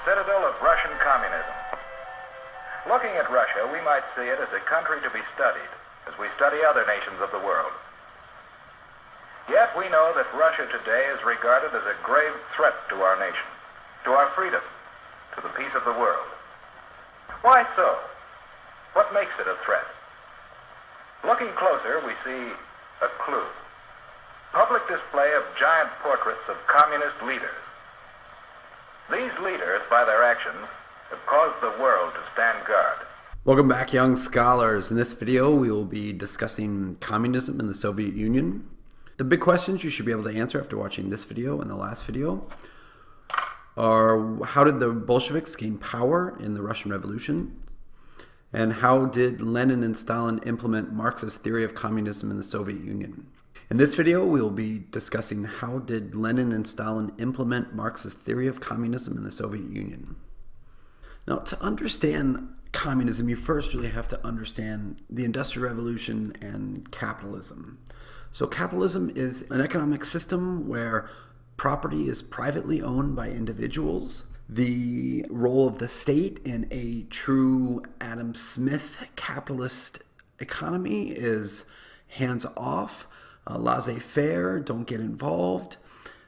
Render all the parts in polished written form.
citadel of Russian communism. Looking at Russia, we might see it as a country to be studied, as we study other nations of the world. Yet we know that Russia today is regarded as a grave threat to our nation, to our freedom, to the peace of the world. Why so? What makes it a threat? Looking closer, we see a clue. Public display of giant portraits of communist leaders. These leaders, by their actions, have caused the world to stand guard. Welcome back, young scholars. In this video, we will be discussing communism in the Soviet Union. The big questions you should be able to answer after watching this video and the last video are: how did the Bolsheviks gain power in the Russian Revolution? And how did Lenin and Stalin implement Marx's theory of communism in the Soviet Union? In this video, we will be discussing how did Lenin and Stalin implement Marx's theory of communism in the Soviet Union. Now, to understand communism, you first really have to understand the Industrial Revolution and capitalism. So capitalism is an economic system where property is privately owned by individuals. The role of the state in a true Adam Smith capitalist economy is hands-off, laissez-faire, don't get involved.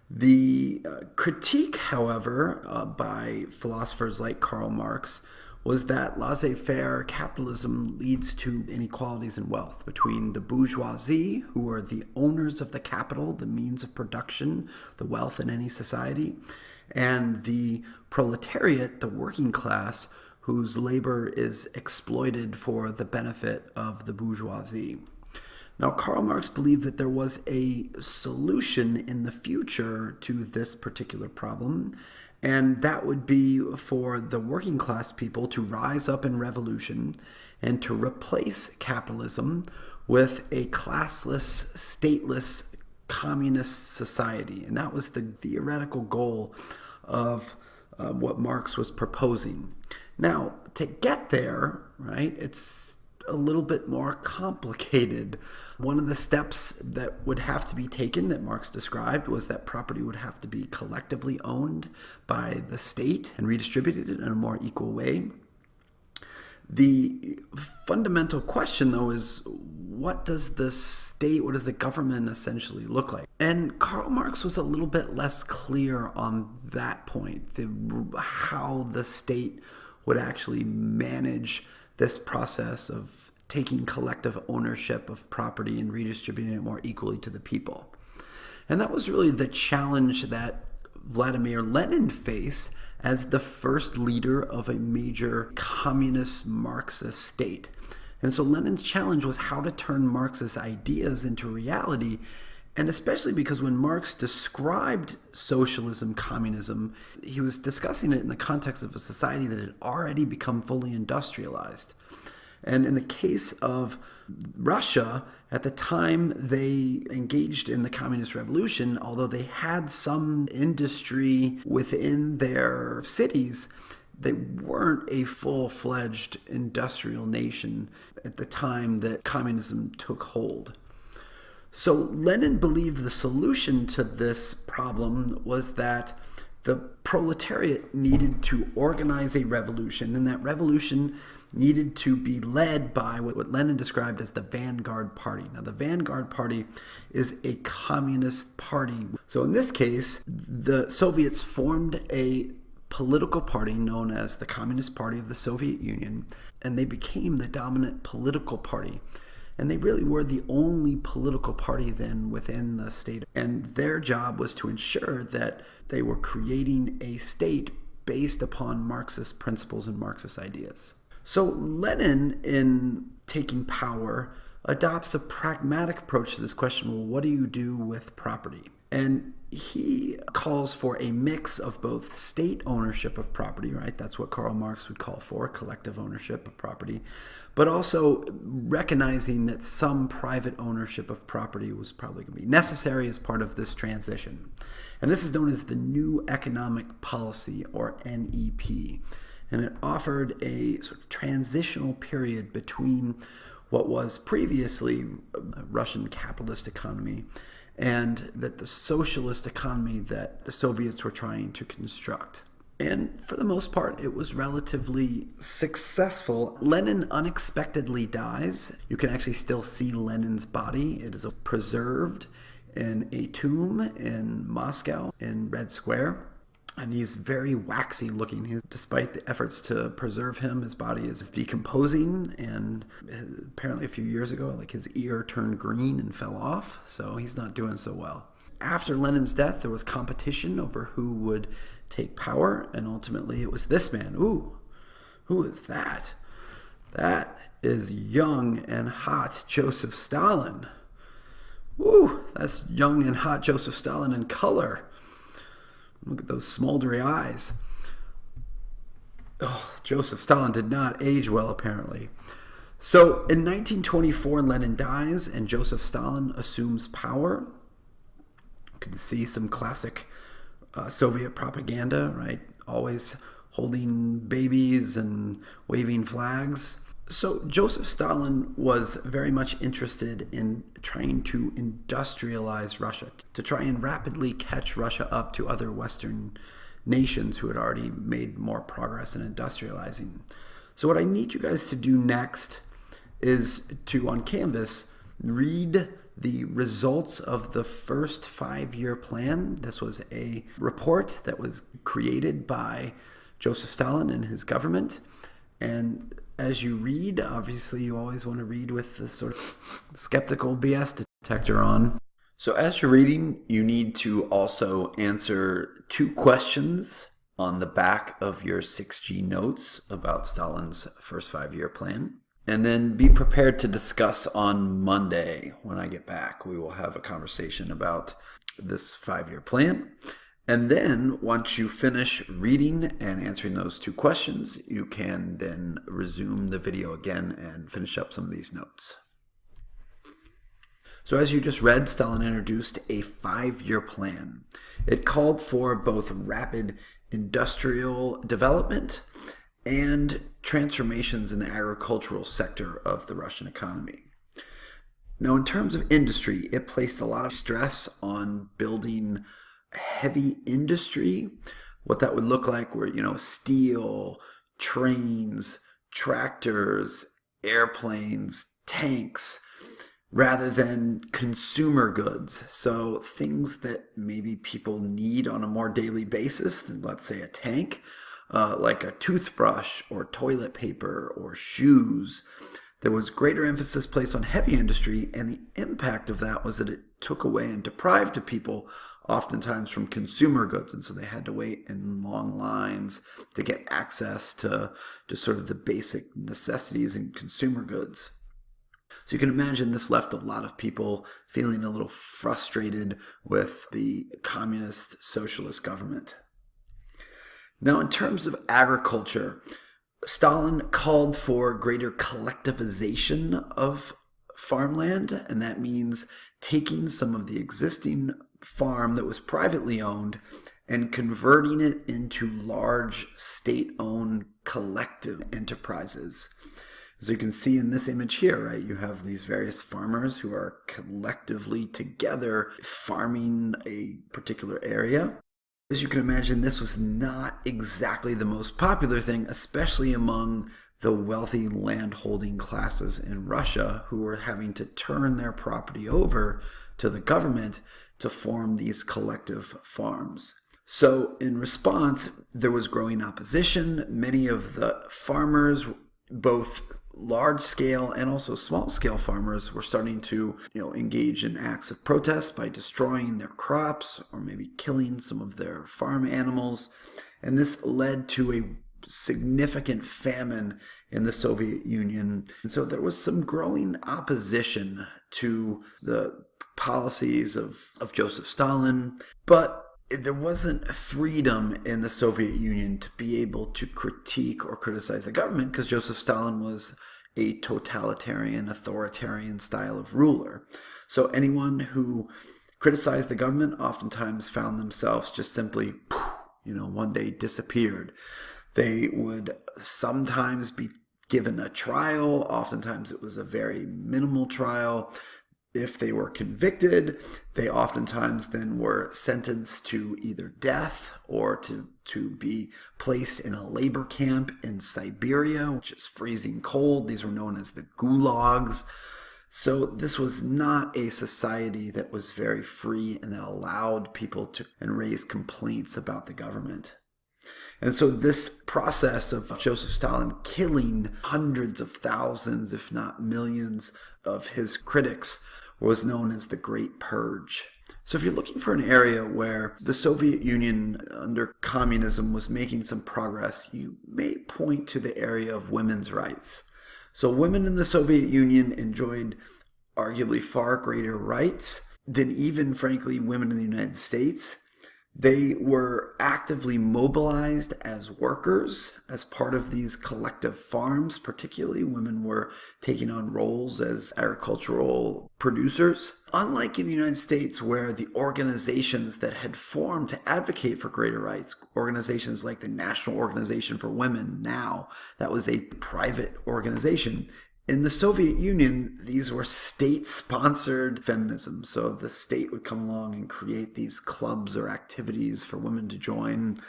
The critique, however, by philosophers like Karl Marx was that laissez-faire capitalism leads to inequalities in wealth between the bourgeoisie, who are the owners of the capital, the means of production, the wealth in any society, and the proletariat, the working class, whose labor is exploited for the benefit of the bourgeoisie. Now, Karl Marx believed that there was a solution in the future to this particular problem, and that would be for the working class people to rise up in revolution and to replace capitalism with a classless, stateless, communist society. And that was the theoretical goal of what Marx was proposing. Now, to get there, right, it's a little bit more complicated. One of the steps that would have to be taken that Marx described was that property would have to be collectively owned by the state and redistributed in a more equal way. The fundamental question, though, is what does the state, what does the government essentially look like? And Karl Marx was a little bit less clear on that point, how the state would actually manage this process of taking collective ownership of property and redistributing it more equally to the people. And that was really the challenge that Vladimir Lenin faced as the first leader of a major communist Marxist state. And so Lenin's challenge was how to turn Marx's ideas into reality, and especially because when Marx described socialism, communism, he was discussing it in the context of a society that had already become fully industrialized. And in the case of Russia, at the time they engaged in the communist revolution, although they had some industry within their cities, they weren't a full-fledged industrial nation at the time that communism took hold. So Lenin believed the solution to this problem was that the proletariat needed to organize a revolution, and that revolution needed to be led by what Lenin described as the Vanguard Party. Now, the Vanguard Party is a communist party. So in this case, the Soviets formed a political party known as the Communist Party of the Soviet Union, and they became the dominant political party. And they really were the only political party then within the state. And their job was to ensure that they were creating a state based upon Marxist principles and Marxist ideas. So Lenin, in taking power, adopts a pragmatic approach to this question. Well, what do you do with property? And he calls for a mix of both state ownership of property, right? That's what Karl Marx would call for, collective ownership of property, but also recognizing that some private ownership of property was probably going to be necessary as part of this transition. And this is known as the New Economic Policy, or NEP. And it offered a sort of transitional period between what was previously a Russian capitalist economy and that the socialist economy that the Soviets were trying to construct. And for the most part, it was relatively successful. Lenin unexpectedly dies. You can actually still see Lenin's body. It is preserved in a tomb in Moscow in Red Square. And he's very waxy looking. Despite the efforts to preserve him, his body is decomposing. And apparently a few years ago, like his ear turned green and fell off. So he's not doing so well. After Lenin's death, there was competition over who would take power. And ultimately it was this man. Ooh, who is that? That is young and hot Joseph Stalin. Ooh, that's young and hot Joseph Stalin in color. Look at those smoldery eyes. Oh, Joseph Stalin did not age well, apparently. So in 1924, Lenin dies and Joseph Stalin assumes power. You can see some classic Soviet propaganda, right? Always holding babies and waving flags. So Joseph Stalin was very much interested in trying to industrialize Russia, to try and rapidly catch Russia up to other Western nations who had already made more progress in industrializing. So what I need you guys to do next is to, on Canvas, read the results of the first 5-year plan. This was a report that was created by Joseph Stalin and his government. And as you read, obviously you always want to read with the sort of skeptical BS detector on. So as you're reading, you need to also answer 2 questions on the back of your 6G notes about Stalin's first 5-year plan. And then be prepared to discuss on Monday when I get back. We will have a conversation about this 5-year plan. And then once you finish reading and answering those 2 questions, you can then resume the video again and finish up some of these notes. So as you just read, Stalin introduced a 5-year plan. It called for both rapid industrial development and transformations in the agricultural sector of the Russian economy. Now, in terms of industry, it placed a lot of stress on building heavy industry. What that would look like were, steel, trains, tractors, airplanes, tanks, rather than consumer goods. So things that maybe people need on a more daily basis than, let's say, a tank, like a toothbrush or toilet paper or shoes. There was greater emphasis placed on heavy industry, and the impact of that was that it took away and deprived people oftentimes from consumer goods, and so they had to wait in long lines to get access to just sort of the basic necessities in consumer goods. So you can imagine this left a lot of people feeling a little frustrated with the communist socialist government. Now, in terms of agriculture, Stalin called for greater collectivization of farmland, and that means taking some of the existing farm that was privately owned and converting it into large state-owned collective enterprises. As you can see in this image here, right, you have these various farmers who are collectively together farming a particular area. As you can imagine, this was not exactly the most popular thing, especially among the wealthy landholding classes in Russia who were having to turn their property over to the government to form these collective farms. So in response, there was growing opposition. Many of the farmers, both large-scale and also small-scale farmers, were starting to engage in acts of protest by destroying their crops or maybe killing some of their farm animals. And this led to a significant famine in the Soviet Union. And so there was some growing opposition to the policies of Joseph Stalin, but there wasn't freedom in the Soviet Union to be able to critique or criticize the government because Joseph Stalin was a totalitarian, authoritarian style of ruler. So anyone who criticized the government oftentimes found themselves just simply, one day disappeared. They would sometimes be given a trial. Oftentimes it was a very minimal trial. If they were convicted, they oftentimes then were sentenced to either death or to be placed in a labor camp in Siberia, which is freezing cold. These were known as the gulags. So this was not a society that was very free and that allowed people to and raise complaints about the government. And so this process of Joseph Stalin killing hundreds of thousands, if not millions, of his critics was known as the Great Purge. So if you're looking for an area where the Soviet Union under communism was making some progress, you may point to the area of women's rights. So women in the Soviet Union enjoyed arguably far greater rights than even, frankly, women in the United States. They were actively mobilized as workers as part of these collective farms. Particularly, women were taking on roles as agricultural producers. Unlike in the United States, where the organizations that had formed to advocate for greater rights, organizations like the National Organization for Women, now, that was a private organization. In the Soviet Union, these were state-sponsored feminism. So the state would come along and create these clubs or activities for women to join.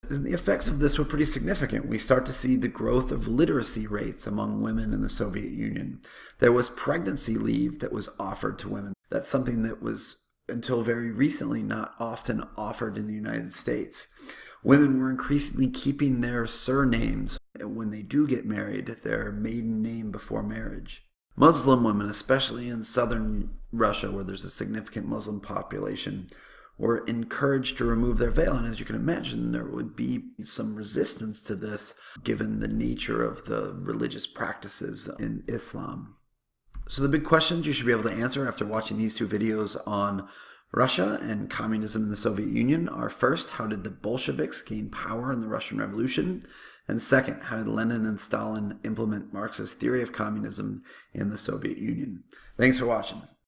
And the effects of this were pretty significant. We start to see the growth of literacy rates among women in the Soviet Union. There was pregnancy leave that was offered to women. That's something that was, until very recently, not often offered in the United States. Women were increasingly keeping their surnames when they do get married, their maiden name before marriage. Muslim women, especially in southern Russia, where there's a significant Muslim population, were encouraged to remove their veil. And as you can imagine, there would be some resistance to this, given the nature of the religious practices in Islam. So the big questions you should be able to answer after watching these two videos on Russia and communism in the Soviet Union are: first, how did the Bolsheviks gain power in the Russian Revolution? And second, how did Lenin and Stalin implement Marxist theory of communism in the Soviet Union? Thanks for watching.